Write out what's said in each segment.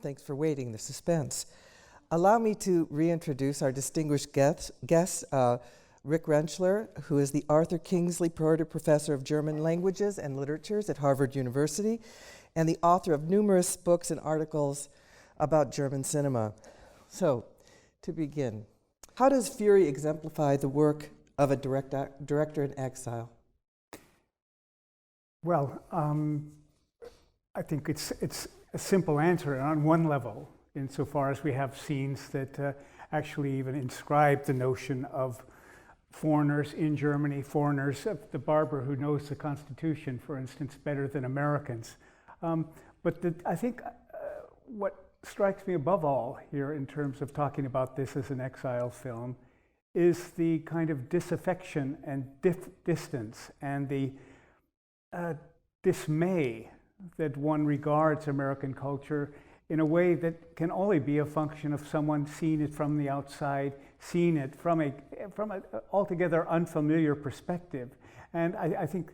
Thanks for waiting, the suspense. Allow me to reintroduce our distinguished guest, Rick Rentschler, who is the Arthur Kingsley Porter Professor of German Languages and Literatures at Harvard University, and the author of numerous books and articles about German cinema. So, to begin, how does Fury exemplify the work of a director in exile? Well, I think it's a simple answer on one level, insofar as we have scenes that actually even inscribe the notion of foreigners in Germany, foreigners, the barber who knows the Constitution, for instance, better than Americans. But I think what strikes me above all here in terms of talking about this as an exile film is the kind of disaffection and distance and the dismay that one regards American culture in a way that can only be a function of someone seeing it from the outside, seeing it from a altogether unfamiliar perspective. And I think,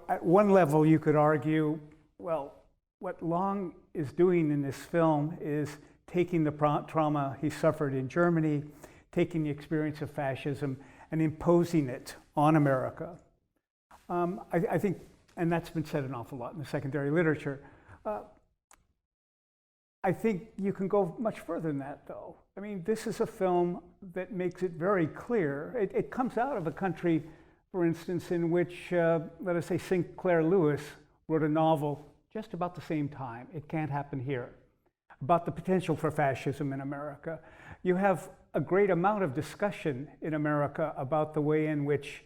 at one level you could argue, well, what Lang is doing in this film is taking the trauma he suffered in Germany, taking the experience of fascism and imposing it on America. I think, and that's been said an awful lot in the secondary literature. I think you can go much further than that, though. I mean, this is a film that makes it very clear. It comes out of a country, for instance, in which, let us say, Sinclair Lewis wrote a novel just about the same time, It Can't Happen Here, about the potential for fascism in America. You have a great amount of discussion in America about the way in which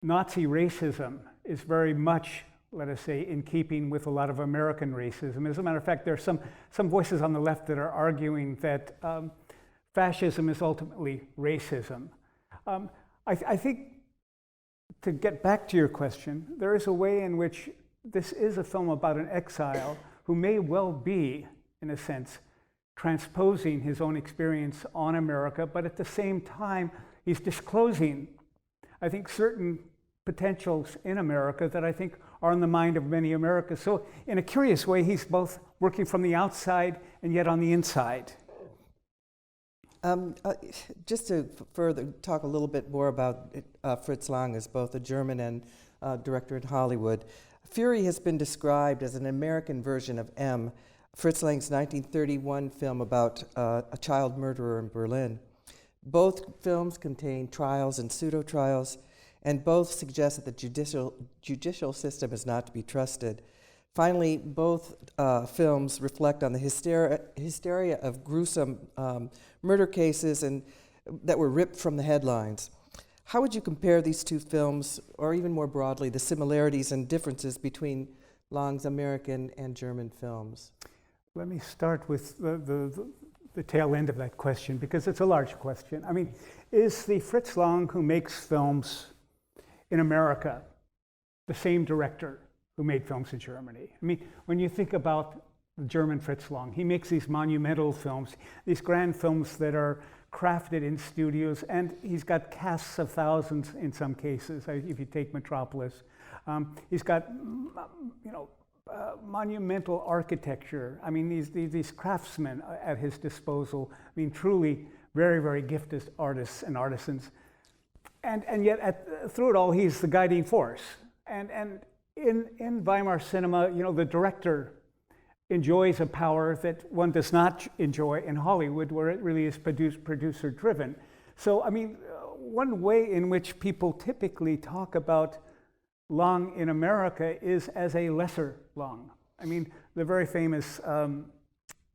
Nazi racism is very much, let us say, in keeping with a lot of American racism. As a matter of fact, there are some voices on the left that are arguing that fascism is ultimately racism. I think, to get back to your question, there is a way in which this is a film about an exile who may well be, in a sense, transposing his own experience on America, but at the same time, he's disclosing, I think, certain potentials in America that I think are in the mind of many Americans. So in a curious way, he's both working from the outside and yet on the inside. Just to further talk a little bit more about Fritz Lang as both a German and director in Hollywood. Fury has been described as an American version of M, Fritz Lang's 1931 film about a child murderer in Berlin. Both films contain trials and pseudo-trials, and both suggest that the judicial system is not to be trusted. Finally, both films reflect on the hysteria of gruesome murder cases and that were ripped from the headlines. How would you compare these two films, or even more broadly, the similarities and differences between Lang's American and German films? Let me start with the tail end of that question, because it's a large question. I mean, is the Fritz Lang who makes films in America the same director who made films in Germany? I mean, when you think about the German Fritz Lang, he makes these monumental films, these grand films that are crafted in studios, and he's got casts of thousands in some cases, if you take Metropolis. He's got, monumental architecture. I mean, these craftsmen at his disposal. I mean, truly very, very gifted artists and artisans. And yet, through it all, he's the guiding force. And in Weimar cinema, the director enjoys a power that one does not enjoy in Hollywood, where it really is producer-driven. So, I mean, one way in which people typically talk about Lang in America is as a lesser Lang. I mean, the very famous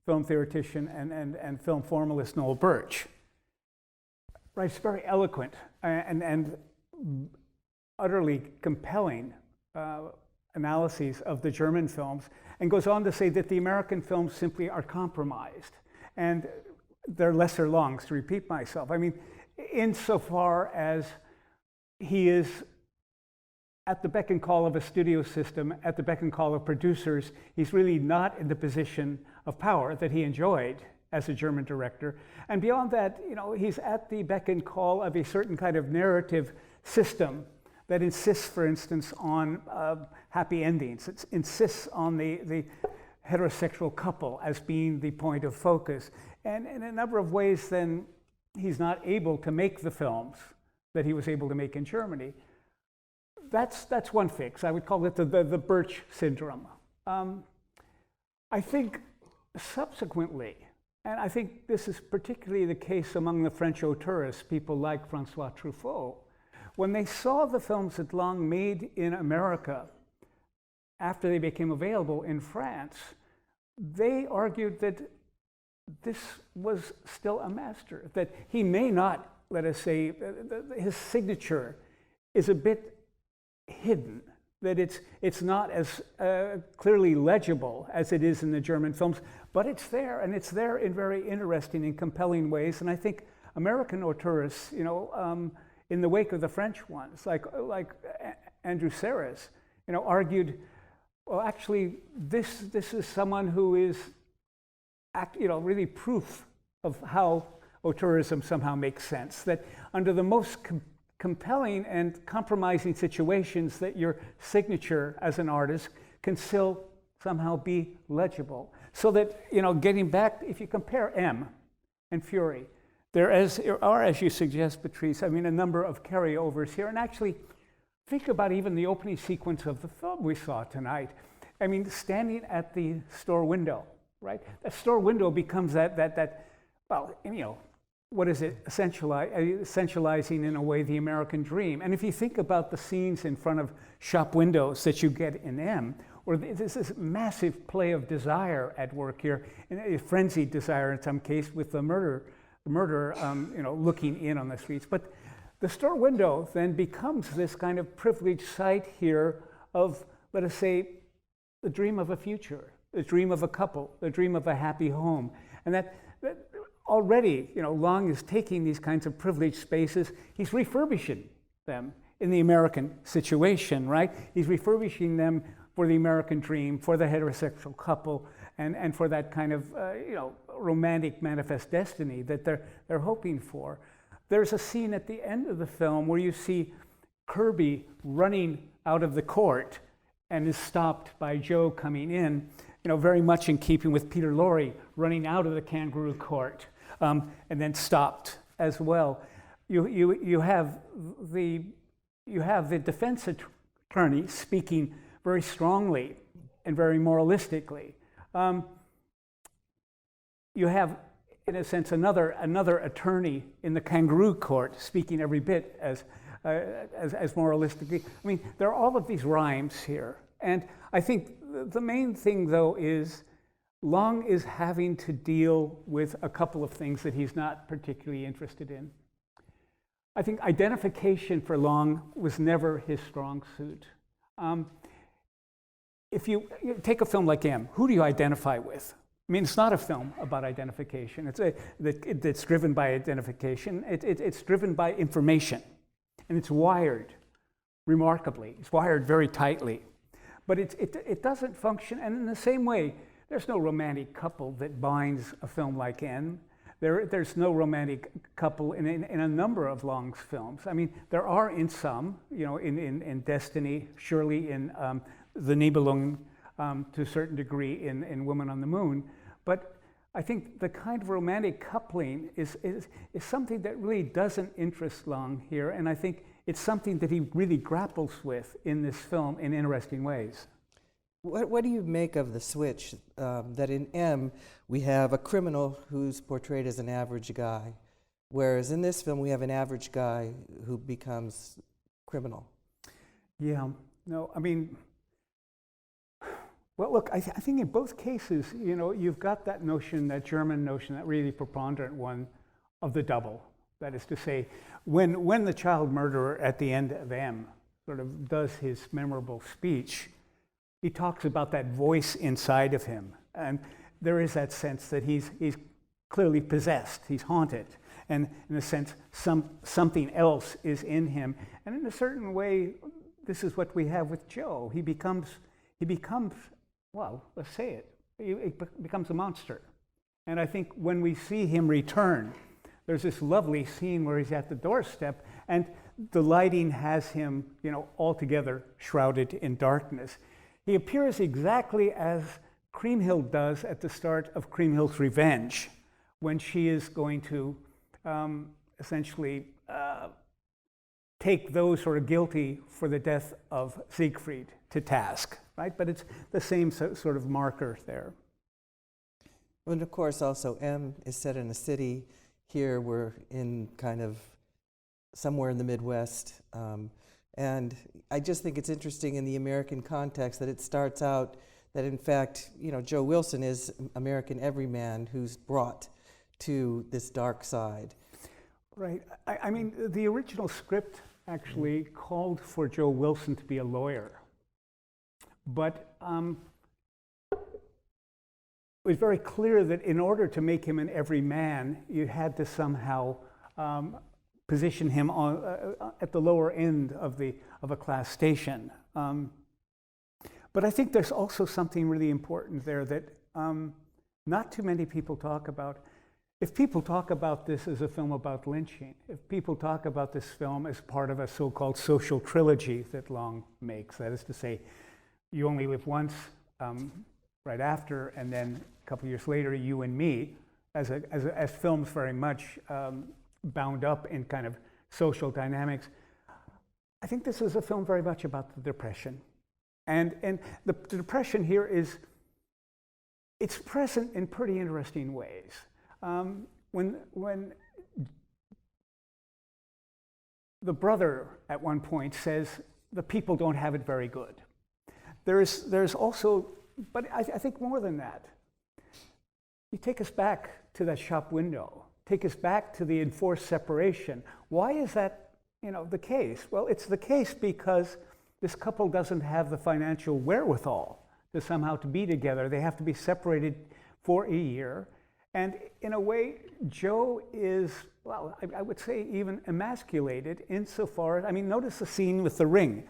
film theoretician and film formalist Noel Birch writes very eloquent and utterly compelling analyses of the German films, and goes on to say that the American films simply are compromised and they're lesser Langs, to repeat myself. I mean, insofar as he is at the beck and call of a studio system, at the beck and call of producers, he's really not in the position of power that he enjoyed as a German director. And beyond that, he's at the beck and call of a certain kind of narrative system that insists, for instance, on happy endings. It insists on the heterosexual couple as being the point of focus. And in a number of ways, then, he's not able to make the films that he was able to make in Germany. That's one fix. I would call it the Birch syndrome. I think subsequently, and I think this is particularly the case among the French auteurs, people like Francois Truffaut, when they saw the films that Lang made in America after they became available in France, they argued that this was still a master, that he may not, let us say, his signature is a bit hidden, that it's not as clearly legible as it is in the German films, but it's there, and it's there in very interesting and compelling ways. And I think American auteurs, in the wake of the French ones, like Andrew Serres, argued, well, actually, this is someone who is, really proof of how auteurism somehow makes sense. That under the most compelling and compromising situations, that your signature as an artist can still somehow be legible. So that, getting back, if you compare M and Fury, there are, as you suggest, Patrice, a number of carryovers here. And actually, think about even the opening sequence of the film we saw tonight. Standing at the store window, right? That store window becomes what is it? Essentializing in a way the American dream. And if you think about the scenes in front of shop windows that you get in M, or there's this massive play of desire at work here, and a frenzied desire in some case, with the murderer, looking in on the streets. But the store window then becomes this kind of privileged site here of, let us say, the dream of a future, the dream of a couple, the dream of a happy home. And that already, Lang is taking these kinds of privileged spaces, he's refurbishing them in the American situation, right? He's refurbishing them for the American dream, for the heterosexual couple, and for that kind of, romantic manifest destiny that they're hoping for. There's a scene at the end of the film where you see Kirby running out of the court and is stopped by Joe coming in, very much in keeping with Peter Lorre running out of the kangaroo court, and then stopped as well. You have the defense attorney speaking very strongly and very moralistically. You have, in a sense, another attorney in the kangaroo court speaking every bit as moralistically. There are all of these rhymes here. And I think the main thing, though, is Lang is having to deal with a couple of things that he's not particularly interested in. I think identification for Lang was never his strong suit. If you take a film like M, who do you identify with? It's not a film about identification. It's driven by identification. It's driven by information. And it's wired remarkably. It's wired very tightly. But it doesn't function. And in the same way, there's no romantic couple that binds a film like M. There's no romantic couple in a number of Lang's films. There are in some, in Destiny, surely in The Nibelung, to a certain degree in Woman on the Moon. But I think the kind of romantic coupling is something that really doesn't interest Lang here, and I think it's something that he really grapples with in this film in interesting ways. What do you make of the switch that in M we have a criminal who's portrayed as an average guy, whereas in this film we have an average guy who becomes criminal? Yeah, no, well, look, I think in both cases, you've got that notion, that German notion, that really preponderant one of the double. That is to say, when the child murderer at the end of M sort of does his memorable speech, he talks about that voice inside of him. And there is that sense that he's clearly possessed, he's haunted. And in a sense, something else is in him. And in a certain way, this is what we have with Joe. He becomes, well, let's say it, he becomes a monster. And I think when we see him return, there's this lovely scene where he's at the doorstep, and the lighting has him, altogether shrouded in darkness. He appears exactly as Kriemhild does at the start of Kriemhild's Revenge, when she is going to essentially take those who are guilty for the death of Siegfried to task, right? But it's the same sort of marker there. And of course, also M is set in a city. Here we're in kind of somewhere in the Midwest. And I just think it's interesting in the American context that it starts out that, in fact, Joe Wilson is American everyman who's brought to this dark side. Right. I mean, the original script actually called for Joe Wilson to be a lawyer. But it was very clear that in order to make him an everyman, you had to somehow position him at the lower end of a class station. But I think there's also something really important there that not too many people talk about. If people talk about this as a film about lynching, if people talk about this film as part of a so-called social trilogy that Lang makes, that is to say, You Only Live Once right after, and then a couple years later, You and Me, as films very much bound up in kind of social dynamics, I think this is a film very much about the Depression. And the Depression here it's present in pretty interesting ways. When the brother at one point says the people don't have it very good, there's also, but I think more than that. You take us back to that shop window, take us back to the enforced separation. Why is that, the case? Well, it's the case because this couple doesn't have the financial wherewithal to somehow to be together. They have to be separated for a year. And in a way, Joe is, well, I would say even emasculated insofar as, notice the scene with the ring.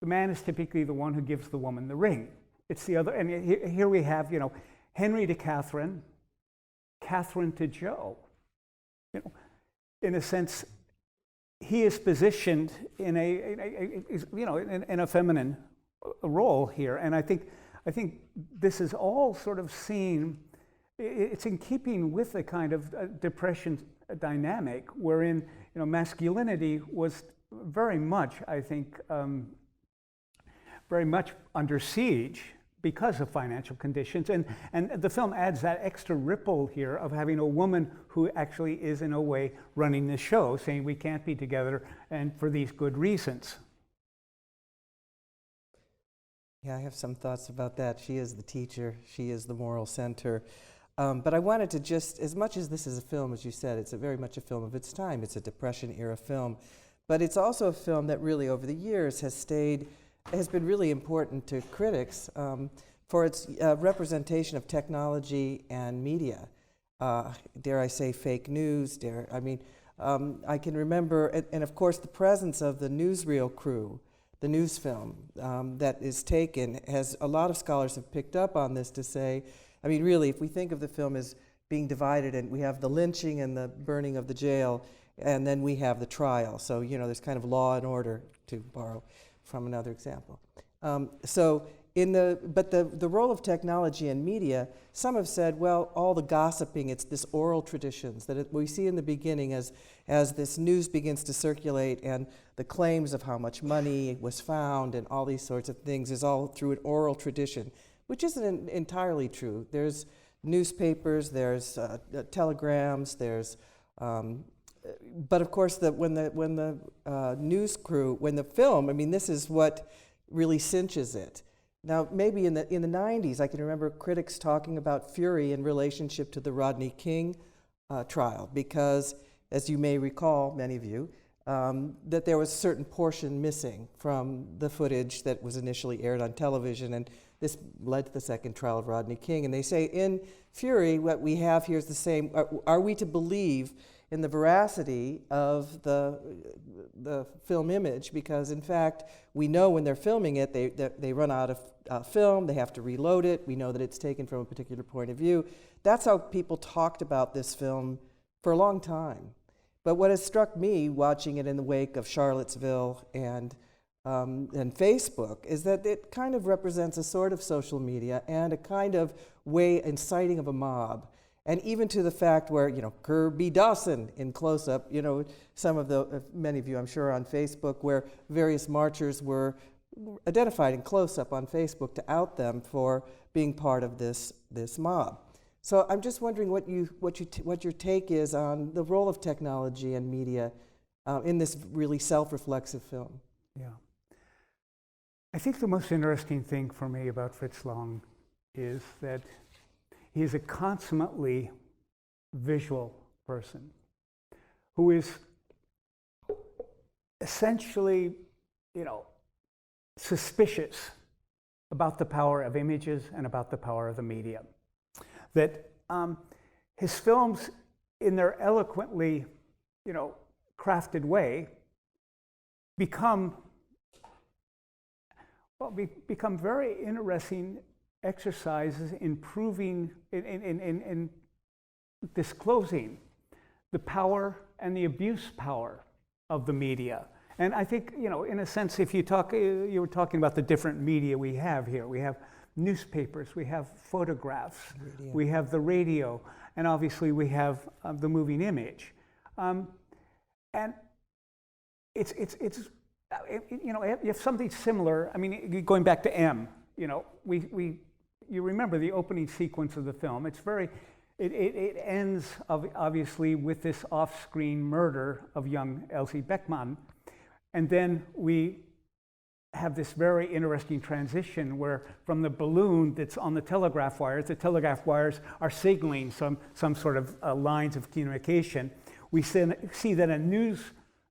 The man is typically the one who gives the woman the ring. It's the other, and here we have, Henry to Catherine, Catherine to Joe. In a sense, he is positioned in a feminine role here, and I think this is all sort of seen. It's in keeping with the kind of Depression dynamic, wherein masculinity was very much, I think, very much under siege because of financial conditions, and the film adds that extra ripple here of having a woman who actually is in a way running the show, saying we can't be together, and for these good reasons. Yeah, I have some thoughts about that. She is the teacher. She is the moral center. But I wanted to just, as much as this is a film, as you said, it's very much a film of its time. It's a Depression-era film. But it's also a film that really, over the years, has been really important to critics for its representation of technology and media. Dare I say fake news? I can remember, and of course, the presence of the newsreel crew, the news film that is taken, a lot of scholars have picked up on this to say, really, if we think of the film as being divided, and we have the lynching and the burning of the jail, and then we have the trial. So, there's kind of law and order, to borrow from another example. But the role of technology and media, some have said, well, all the gossiping, it's this oral traditions that we see in the beginning as this news begins to circulate, and the claims of how much money was found and all these sorts of things is all through an oral tradition, which isn't entirely true. There's newspapers, there's telegrams, there's, but of course, when the news crew, when the film, this is what really cinches it. Now, maybe in the 90s, I can remember critics talking about Fury in relationship to the Rodney King trial, because, as you may recall, many of you, that there was a certain portion missing from the footage that was initially aired on television, and this led to the second trial of Rodney King. And they say in Fury, what we have here is the same. Are we to believe in the veracity of the film image? Because in fact, we know when they're filming it, they run out of film, they have to reload it. We know that it's taken from a particular point of view. That's how people talked about this film for a long time. But what has struck me watching it in the wake of Charlottesville and Facebook is that it kind of represents a sort of social media and a kind of way inciting of a mob. And even to the fact where, Kirby Dawson in close-up, many of you I'm sure on Facebook, where various marchers were identified in close-up on Facebook to out them for being part of this mob. So I'm just wondering what your take is on the role of technology and media in this really self-reflexive film. Yeah. I think the most interesting thing for me about Fritz Lang is that he is a consummately visual person who is essentially, suspicious about the power of images and about the power of the media. That his films, in their eloquently, crafted way, become very interesting exercises in proving, in disclosing the power and the abuse power of the media. And I think, in a sense, if you were talking about the different media we have here. We have newspapers, we have photographs, we have the radio, and obviously we have the moving image. And it's you have something similar. I mean, going back to M, you remember the opening sequence of the film. It ends obviously with this off-screen murder of young Elsie Beckmann, and then we have this very interesting transition where from the balloon that's on the telegraph wires are signaling some sort of lines of communication. We see that a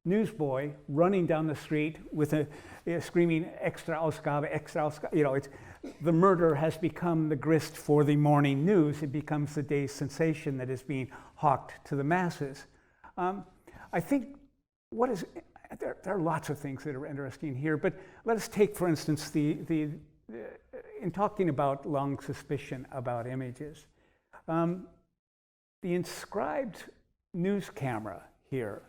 newsboy running down the street with a screaming "Extra Ausgabe, Extra Ausgabe." The murder has become the grist for the morning news. It becomes the day's sensation that is being hawked to the masses. I think there are lots of things that are interesting here, but let us take, for instance, in talking about Lang's suspicion about images, the inscribed news camera here.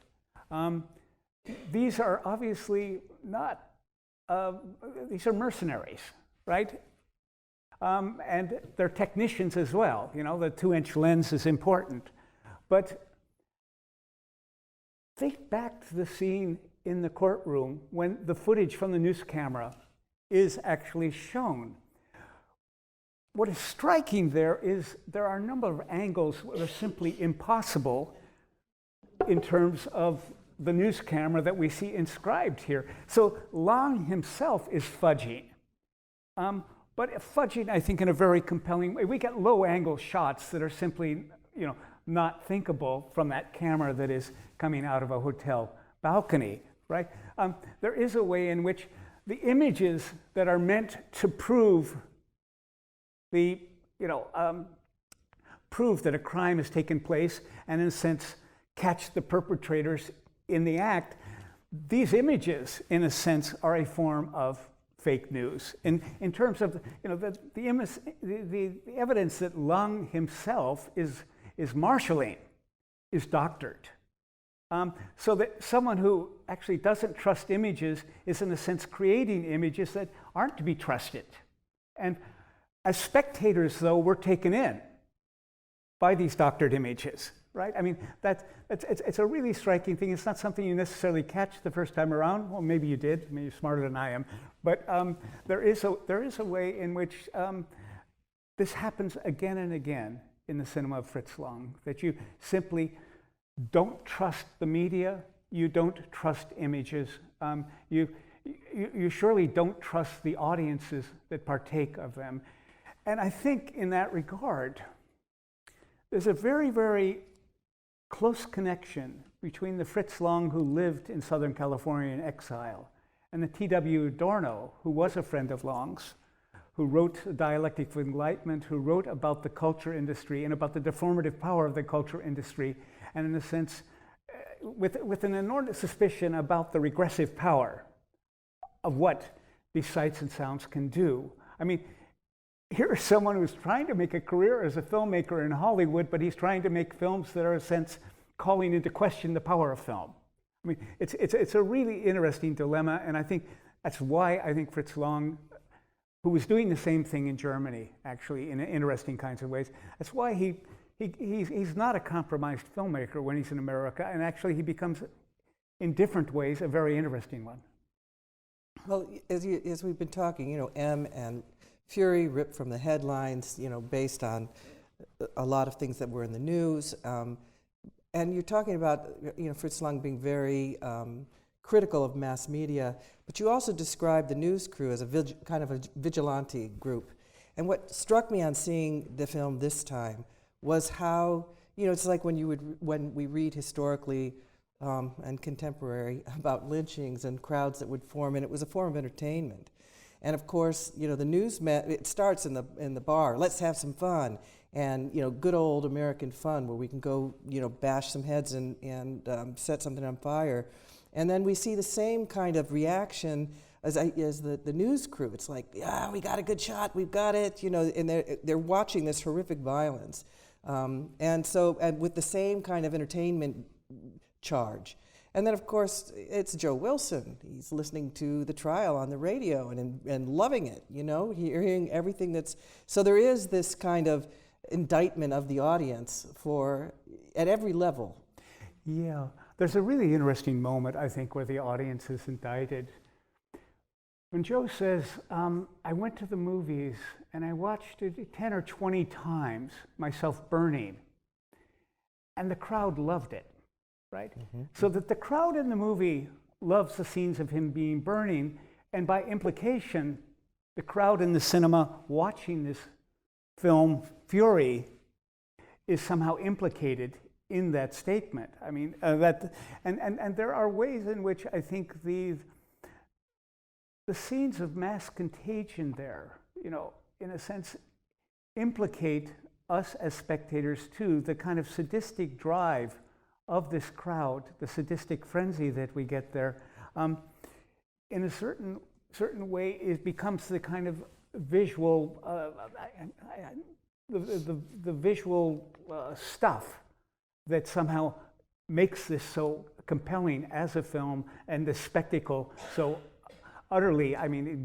These are obviously not, these are mercenaries, right? And they're technicians as well. The 2-inch lens is important. But think back to the scene in the courtroom when the footage from the news camera is actually shown. What is striking there is there are a number of angles that are simply impossible in terms of the news camera that we see inscribed here. So Lang himself is fudging. But fudging, I think, in a very compelling way. We get low-angle shots that are simply, not thinkable from that camera that is coming out of a hotel balcony, right? There is a way in which the images that are meant to prove prove that a crime has taken place and, in a sense, catch the perpetrators in the act, these images, in a sense, are a form of fake news. In terms of the evidence that Lang himself is marshalling is doctored. So that someone who actually doesn't trust images is, in a sense, creating images that aren't to be trusted. And as spectators, though, we're taken in by these doctored images, right? I mean, it's a really striking thing. It's not something you necessarily catch the first time around. Well, maybe you did. Maybe you're smarter than I am. But there is a way in which this happens again and again in the cinema of Fritz Lang, that you simply don't trust the media, you don't trust images, you surely don't trust the audiences that partake of them. And I think in that regard, there's a very, very close connection between the Fritz Lang who lived in Southern California in exile and the T.W. Adorno, who was a friend of Lang's, who wrote A Dialectic of Enlightenment, who wrote about the culture industry and about the deformative power of the culture industry, and in a sense, with an inordinate suspicion about the regressive power of what these sights and sounds can do. I mean, here's someone who's trying to make a career as a filmmaker in Hollywood, but he's trying to make films that are, in a sense, calling into question the power of film. I mean, it's a really interesting dilemma, and I think that's why I think Fritz Lang, who was doing the same thing in Germany, actually, in interesting kinds of ways, that's why he's not a compromised filmmaker when he's in America, and actually he becomes, in different ways, a very interesting one. Well, as we've been talking, M and Fury ripped from the headlines, based on a lot of things that were in the news. And you're talking about, Fritz Lang being very critical of mass media, but you also described the news crew as a kind of a vigilante group. And what struck me on seeing the film this time was how, it's like when we read historically and contemporary about lynchings and crowds that would form, and it was a form of entertainment. And of course, the newsman, it starts in the bar, let's have some fun. And good old American fun where we can go, bash some heads and set something on fire. And then we see the same kind of reaction as the news crew. It's like, yeah, we got a good shot, we've got it, and they're watching this horrific violence. And with the same kind of entertainment charge. And then, of course, it's Joe Wilson. He's listening to the trial on the radio and loving it, hearing everything that's... So there is this kind of indictment of the audience at every level. Yeah, there's a really interesting moment, I think, where the audience is indicted. When Joe says, I went to the movies and I watched it 10 or 20 times, myself burning, and the crowd loved it, right? Mm-hmm. So that the crowd in the movie loves the scenes of him being burning, and by implication, the crowd in the cinema watching this film, Fury, is somehow implicated in that statement. I mean, and there are ways in which I think the scenes of mass contagion there, in a sense, implicate us as spectators too, the kind of sadistic drive of this crowd, the sadistic frenzy that we get there. In a certain way, it becomes the kind of visual, the visual stuff that somehow makes this so compelling as a film, and the spectacle so utterly,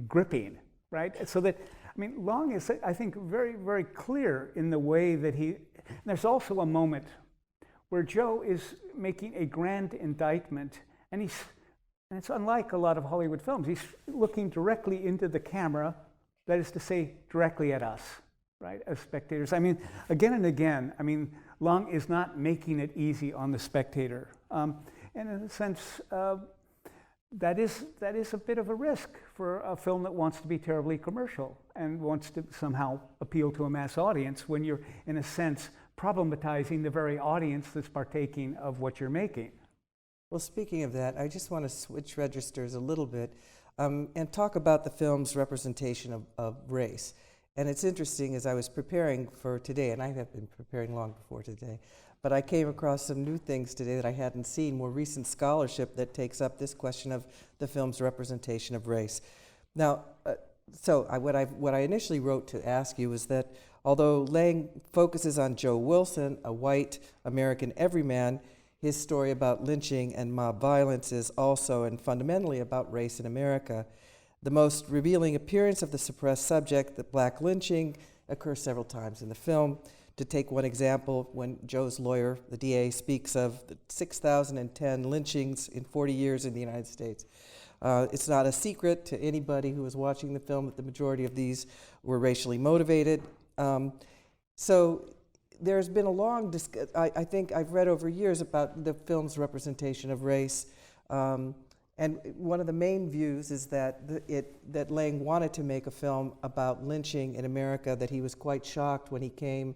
gripping, right? So that, Lang is, I think, very, very clear in the way that there's also a moment where Joe is making a grand indictment, and it's unlike a lot of Hollywood films. He's looking directly into the camera, that is to say, directly at us, right, as spectators. Again and again, Lang is not making it easy on the spectator. And in a sense, that is a bit of a risk for a film that wants to be terribly commercial and wants to somehow appeal to a mass audience, when you're, in a sense, problematizing the very audience that's partaking of what you're making. Well, speaking of that, I just want to switch registers a little bit and talk about the film's representation of race. And it's interesting, as I was preparing for today, and I have been preparing long before today, but I came across some new things today that I hadn't seen, more recent scholarship that takes up this question of the film's representation of race. Now, what I initially wrote to ask you was that although Lang focuses on Joe Wilson, a white American everyman, his story about lynching and mob violence is also and fundamentally about race in America. The most revealing appearance of the suppressed subject, the black lynching, occurs several times in the film. To take one example, when Joe's lawyer, the DA, speaks of the 6,010 lynchings in 40 years in the United States. It's not a secret to anybody who was watching the film that the majority of these were racially motivated. So there's been a long discussion. I think I've read over years about the film's representation of race. And one of the main views is that that Lang wanted to make a film about lynching in America, that he was quite shocked when he came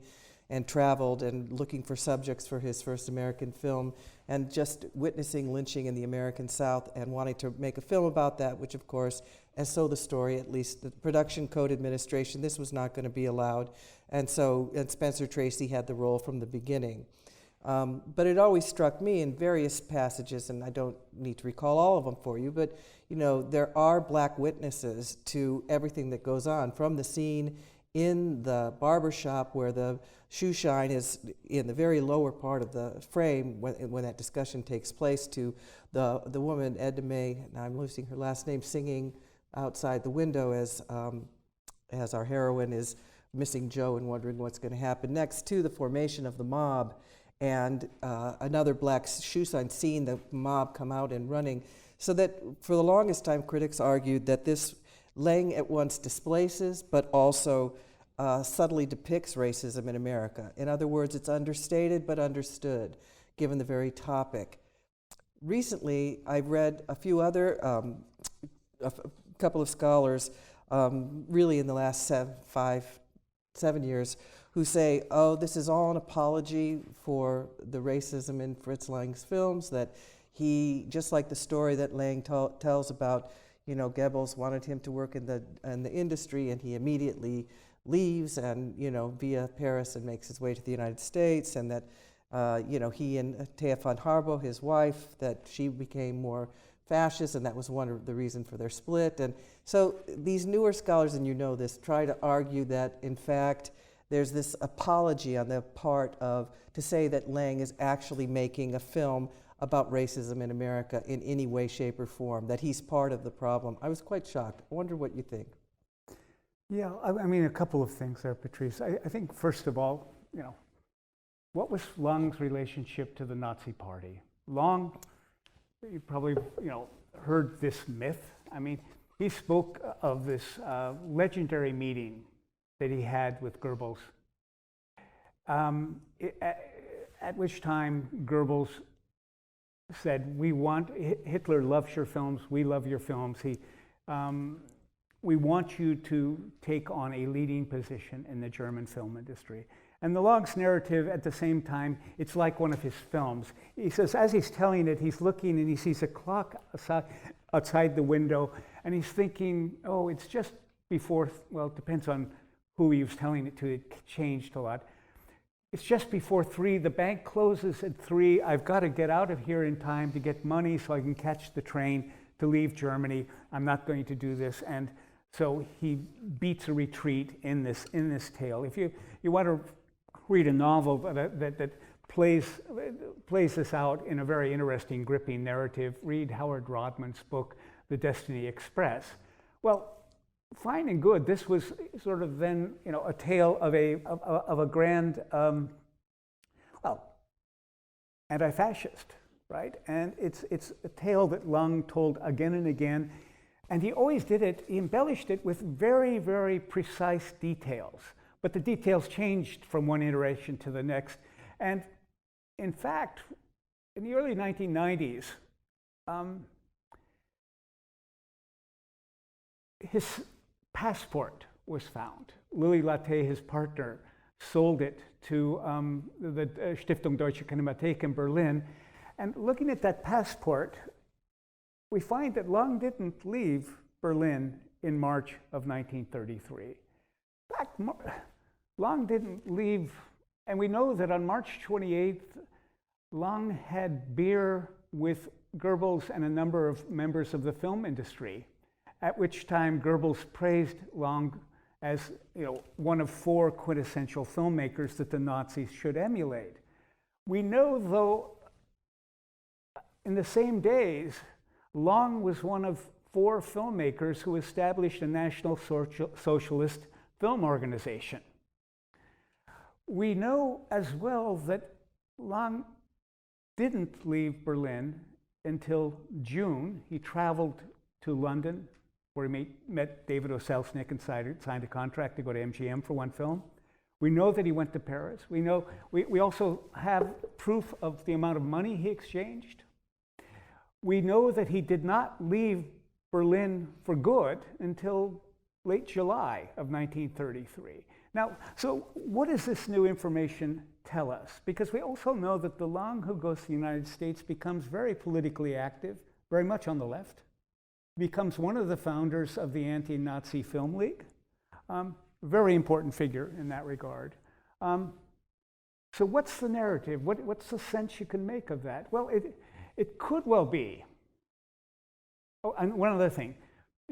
and traveled and looking for subjects for his first American film, and just witnessing lynching in the American South and wanting to make a film about that, which of course, and so the story, at least the Production Code Administration, this was not going to be allowed. And Spencer Tracy had the role from the beginning. But it always struck me in various passages, and I don't need to recall all of them for you, but there are black witnesses to everything that goes on, from the scene in the barber shop where the shoe shine is in the very lower part of the frame when that discussion takes place, to the woman, Edna May, and I'm losing her last name, singing outside the window as our heroine is missing Joe and wondering what's going to happen next, to the formation of the mob and another black shoe sign, seeing the mob come out and running. So that for the longest time, critics argued that this Lang at once displaces but also subtly depicts racism in America. In other words, it's understated but understood, given the very topic. Recently, I've read a few other, a couple of scholars, really in the last 7 years, who say, oh, this is all an apology for the racism in Fritz Lang's films, that he, just like the story that Lang tells about, Goebbels wanted him to work in the industry, and he immediately leaves and, via Paris, and makes his way to the United States, and that, he and Thea von Harbo, his wife, that she became more fascist, and that was one of the reasons for their split. And so these newer scholars, and this, try to argue that, in fact, there's this apology on the part of, to say that Lang is actually making a film about racism in America in any way, shape, or form, that he's part of the problem. I was quite shocked. I wonder what you think. Yeah, I mean, a couple of things there, Patrice. I think, first of all, what was Lang's relationship to the Nazi Party? Lang, you probably, heard this myth. I mean, he spoke of this legendary meeting that he had with Goebbels, at which time Goebbels said, Hitler loves your films, we love your films. We want you to take on a leading position in the German film industry. And the Lang's narrative, at the same time, it's like one of his films. He says, as he's telling it, he's looking and he sees a clock outside the window, and he's thinking, oh, it's just before, well, it depends on who he was telling it to, it changed a lot. It's just before 3, the bank closes at 3, I've got to get out of here in time to get money so I can catch the train to leave Germany. I'm not going to do this. And so he beats a retreat in this tale. If you want to read a novel that plays this out in a very interesting, gripping narrative, read Howard Rodman's book, The Destiny Express. Well, fine and good. This was sort of then, a tale of a grand, anti-fascist, right? And it's a tale that Lang told again and again, and he always did it. He embellished it with very, very precise details. But the details changed from one iteration to the next. And in fact, in the early 1990s, his passport was found. Lily Latte, his partner, sold it to the Stiftung Deutsche Kinemathek in Berlin. And looking at that passport, we find that Lang didn't leave Berlin in March of 1933. In fact, Lang didn't leave, and we know that on March 28th, Lang had beer with Goebbels and a number of members of the film industry, at which time Goebbels praised Lang as one of 4 quintessential filmmakers that the Nazis should emulate. We know, though, in the same days, Lang was one of 4 filmmakers who established a National Socialist Film Organization. We know as well that Lang didn't leave Berlin until June. He traveled to London, where he met David O. Selznick and signed a contract to go to MGM for one film. We know that he went to Paris. We also have proof of the amount of money he exchanged. We know that he did not leave Berlin for good until late July of 1933. Now, so what does this new information tell us? Because we also know that the Lang who goes to the United States becomes very politically active, very much on the left, becomes one of the founders of the Anti-Nazi Film League, very important figure in that regard. So what's the narrative? What's the sense you can make of that? Well, it could well be. Oh, and one other thing.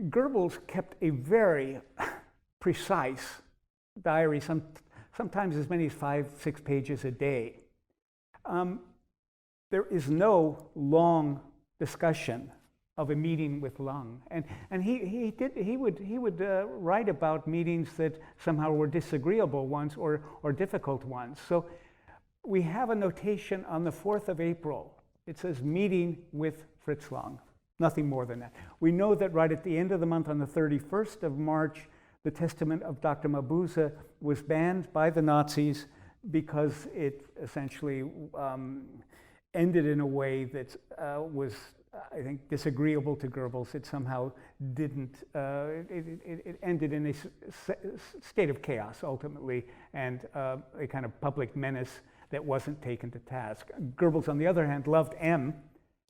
Goebbels kept a very precise diary, sometimes as many as 5-6 pages a day. There is no long discussion of a meeting with Lang, and he would write about meetings that somehow were disagreeable ones or difficult ones. So we have a notation on the 4th of April. It says meeting with Fritz Lang, nothing more than that. We know that right at the end of the month, on the 31st of March, the Testament of Dr. Mabuse was banned by the Nazis because it essentially ended in a way that was, I think, disagreeable to Goebbels. It somehow didn't, it ended in a state of chaos ultimately, and a kind of public menace that wasn't taken to task. Goebbels, on the other hand, loved M.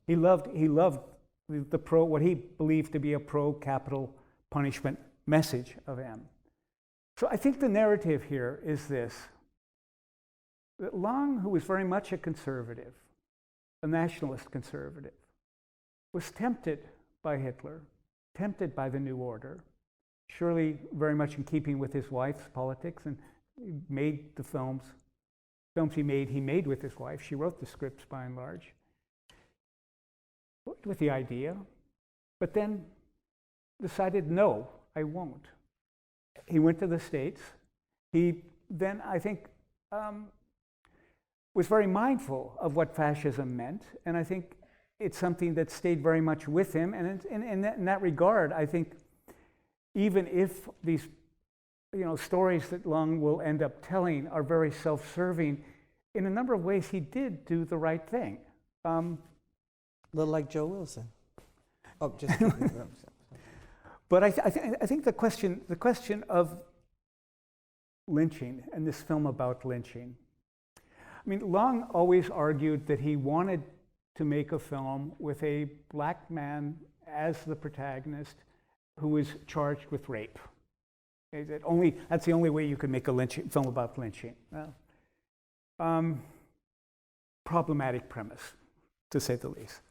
He loved the what he believed to be a pro-capital punishment message of M. So I think the narrative here is this, that Lang, who was very much a conservative, a nationalist conservative, was tempted by Hitler, tempted by the New Order, surely very much in keeping with his wife's politics, and he made the films he made with his wife. She wrote the scripts by and large, with the idea, but then decided, no, I won't. He went to the States. He then, I think, was very mindful of what fascism meant, and I think it's something that stayed very much with him. And in that regard, I think even if these stories that Lang will end up telling are very self-serving, in a number of ways he did do the right thing. A little like Joe Wilson. Oh, just But I think the question of lynching and this film about lynching. I mean, Lang always argued that he wanted to make a film with a black man as the protagonist who was charged with rape. That's the only way you can make a film about lynching. Well, problematic premise, to say the least.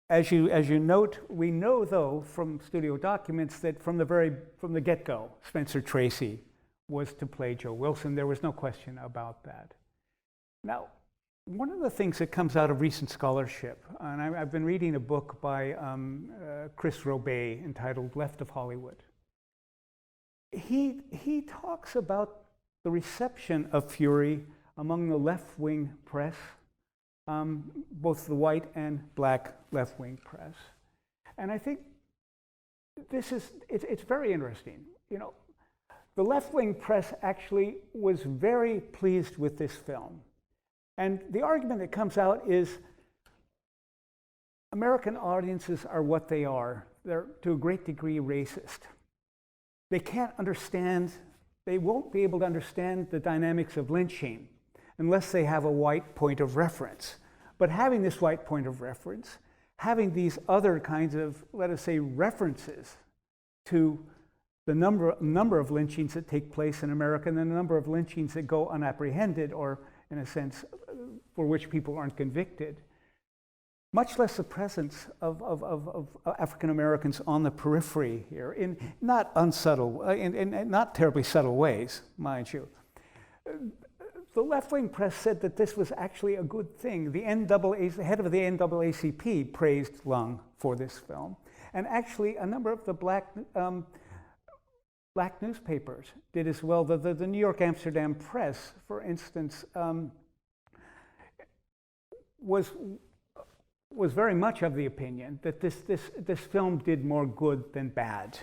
As you note, we know though from studio documents that from the get-go, Spencer Tracy was to play Joe Wilson. There was no question about that. Now, one of the things that comes out of recent scholarship, and I've been reading a book by Chris Robey entitled "Left of Hollywood." He talks about the reception of Fury among the left-wing press, both the white and black left-wing press, and I think it's very interesting. The left-wing press actually was very pleased with this film. And the argument that comes out is American audiences are what they are. They're, to a great degree, racist. They can't understand, they won't be able to understand the dynamics of lynching unless they have a white point of reference. But having this white point of reference, having these other kinds of, let us say, references to the number of lynchings that take place in America and the number of lynchings that go unapprehended or, in a sense, for which people aren't convicted, much less the presence of African Americans on the periphery here, in not unsubtle, in not terribly subtle ways, mind you. The left-wing press said that this was actually a good thing. The head of the NAACP praised Lang for this film, and actually a number of the black newspapers did as well. The New York Amsterdam Press, for instance, was very much of the opinion that this film did more good than bad,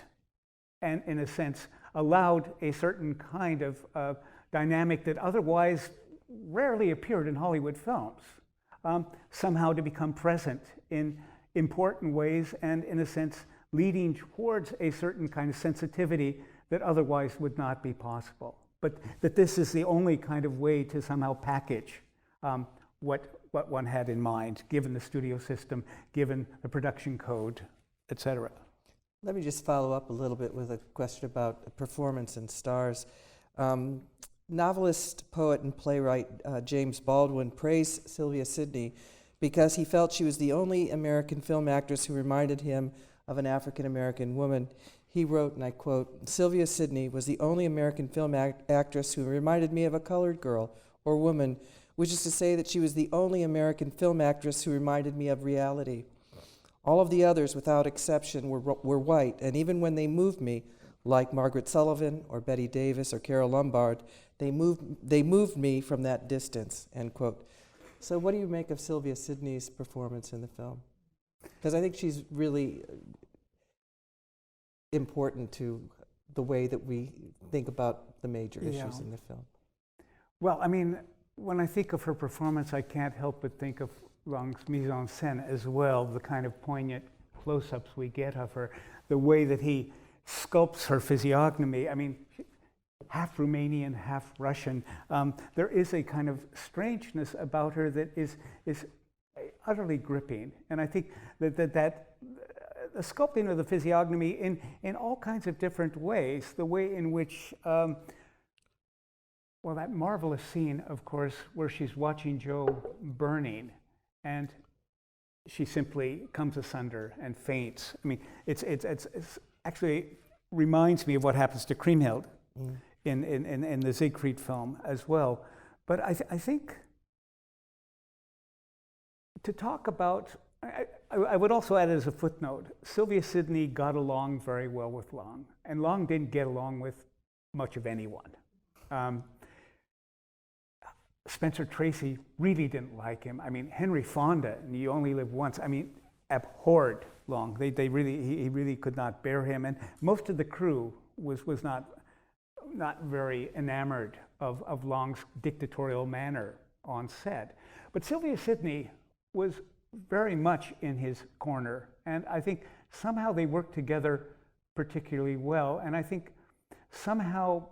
and in a sense allowed a certain kind of dynamic that otherwise rarely appeared in Hollywood films, somehow to become present in important ways and, in a sense, leading towards a certain kind of sensitivity that otherwise would not be possible. But that this is the only kind of way to somehow package what one had in mind, given the studio system, given the production code, etc. Let me just follow up a little bit with a question about performance and stars. Novelist, poet, and playwright James Baldwin praised Sylvia Sidney because he felt she was the only American film actress who reminded him of an African American woman. he wrote, and I quote, "Sylvia Sidney was the only American film actress who reminded me of a colored girl or woman, which is to say that she was the only American film actress who reminded me of reality. All of the others, without exception, were white, and even when they moved me, like Margaret Sullivan or Betty Davis or Carole Lombard, they moved me from that distance," end quote. So what do you make of Sylvia Sidney's performance in the film? Because I think she's really important to the way that we think about the major issues in the film. Well, I mean, when I think of her performance, I can't help but think of Lang's mise en scène as well, the kind of poignant close-ups we get of her, the way that he sculpts her physiognomy. I mean, half Romanian, half Russian. There is a kind of strangeness about her that is utterly gripping. And I think that the sculpting of the physiognomy in all kinds of different ways, the way in which, well, that marvelous scene, of course, where she's watching Joe burning, and she simply comes asunder and faints. I mean, it's actually reminds me of what happens to Kriemhild in the Siegfried film as well. But I think to talk about, I would also add as a footnote, Sylvia Sidney got along very well with Lang, and Lang didn't get along with much of anyone. Spencer Tracy really didn't like him. I mean, Henry Fonda, and You Only Live Once, I mean, abhorred Lang. He really could not bear him, and most of the crew was not very enamored of Lang's dictatorial manner on set. But Sylvia Sidney was very much in his corner, and I think somehow they worked together particularly well. And I think somehow,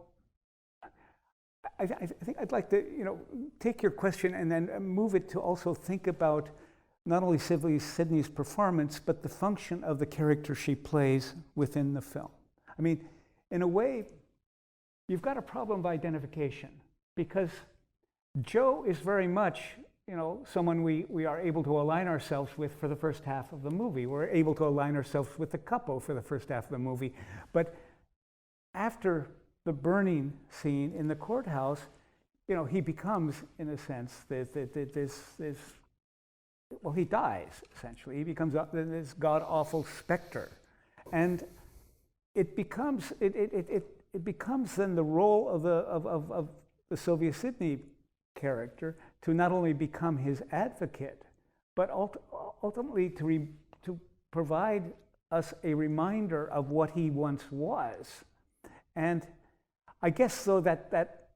I think I'd like to, take your question and then move it to also think about not only Sylvia Sidney's performance, but the function of the character she plays within the film. I mean, in a way, you've got a problem of identification, because Joe is very much, someone we are able to align ourselves with for the first half of the movie. We're able to align ourselves with the couple for the first half of the movie. But after the burning scene in the courthouse, he becomes, in a sense, well, he dies, essentially. He becomes this god-awful specter. And it becomes then the role of the Sylvia Sidney character to not only become his advocate, but ultimately to provide us a reminder of what he once was. And I guess so that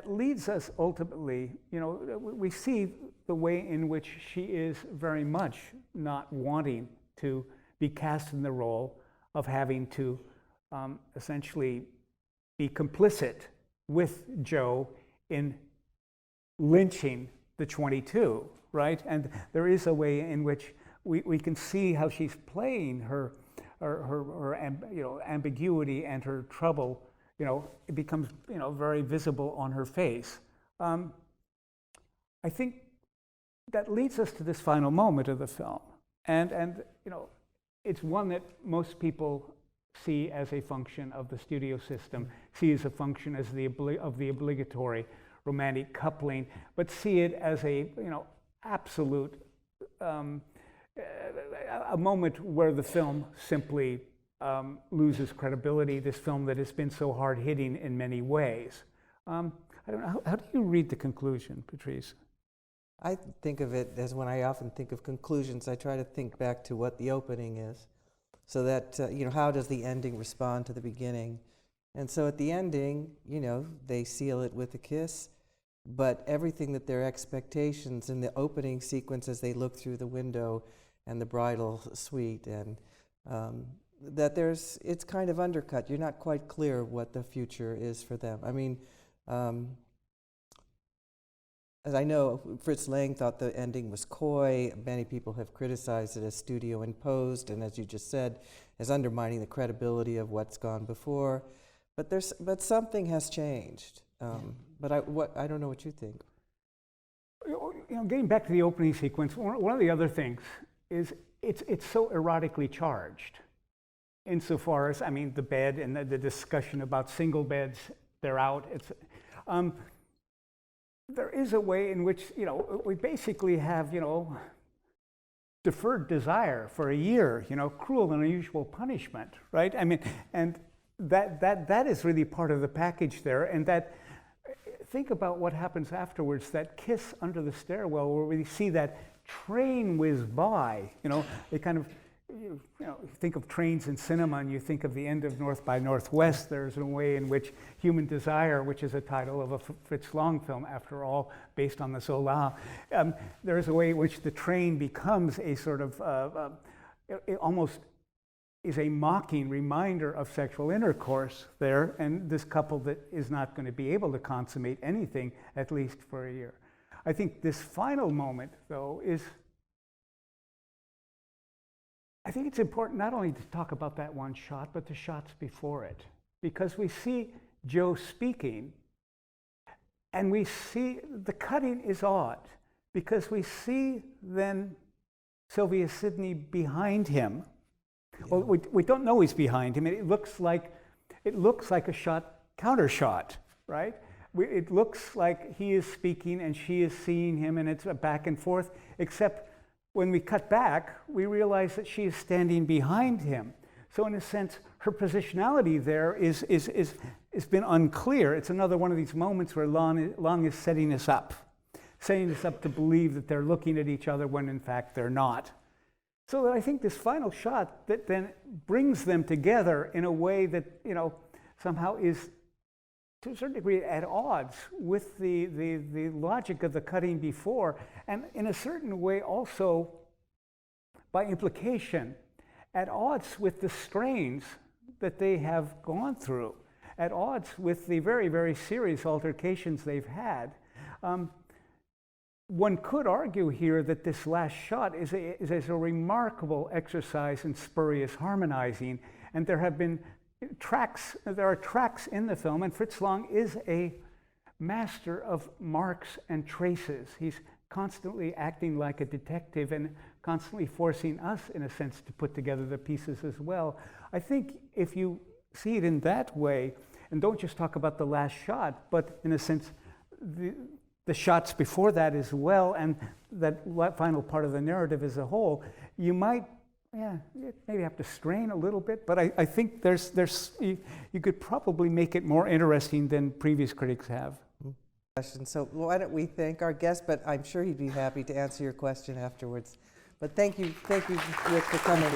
leads us ultimately, we see the way in which she is very much not wanting to be cast in the role of having to essentially be complicit with Joe in lynching the 22, right? And there is a way in which we can see how she's playing her ambiguity and her trouble. It becomes very visible on her face. I think that leads us to this final moment of the film, and it's one that most people see as a function of the studio system, see as a function of the obligatory romantic coupling, but see it as a absolute a moment where the film simply loses credibility. This film that has been so hard-hitting in many ways. I don't know. How do you read the conclusion, Patrice? I think of it as, when I often think of conclusions, I try to think back to what the opening is, so that how does the ending respond to the beginning? And so at the ending, they seal it with a kiss, but everything that their expectations in the opening sequence as they look through the window and the bridal suite, and that it's kind of undercut. You're not quite clear what the future is for them. I mean, as I know, Fritz Lang thought the ending was coy. Many people have criticized it as studio imposed, and as you just said, as undermining the credibility of what's gone before. But something has changed. But I don't know what you think. Getting back to the opening sequence, one of the other things is it's so erotically charged. insofar as, I mean, the bed and the discussion about single beds, they're out. There is a way in which, you know, we basically have, you know, deferred desire for a year, you know, cruel and unusual punishment, right? I mean, and that is really part of the package there. And that, think about what happens afterwards, that kiss under the stairwell where we see that train whiz by, you know, they kind of, you know, you think of trains in cinema and you think of the end of North by Northwest. There's a way in which Human Desire, which is a title of a Fritz Lang film, after all, based on the Zola, there is a way in which the train becomes a sort of, it almost is a mocking reminder of sexual intercourse there, and this couple that is not going to be able to consummate anything, at least for a year. I think this final moment, though, is, I think it's important not only to talk about that one shot, but the shots before it. Because we see Joe speaking, and we see the cutting is odd, because we see then Sylvia Sidney behind him. Yeah. Well, we don't know he's behind him. It looks like a shot, counter shot, right? It looks like he is speaking and she is seeing him, and it's a back and forth, except when we cut back, we realize that she is standing behind him. So in a sense, her positionality there is been unclear. It's another one of these moments where Lang is setting us up to believe that they're looking at each other when in fact they're not. So I think this final shot that then brings them together in a way that, you know, somehow is to a certain degree at odds with the logic of the cutting before, and in a certain way also, by implication, at odds with the strains that they have gone through, at odds with the very, very serious altercations they've had. One could argue here that this last shot is a remarkable exercise in spurious harmonizing, and there have been tracks, there are tracks in the film, and Fritz Lang is a master of marks and traces. He's constantly acting like a detective and constantly forcing us, in a sense, to put together the pieces as well. I think if you see it in that way, and don't just talk about the last shot, but in a sense, the shots before that as well, and that final part of the narrative as a whole, you might, maybe have to strain a little bit, but I think you could probably make it more interesting than previous critics have. So why don't we thank our guest, but I'm sure he'd be happy to answer your question afterwards. But thank you, Rick, for coming.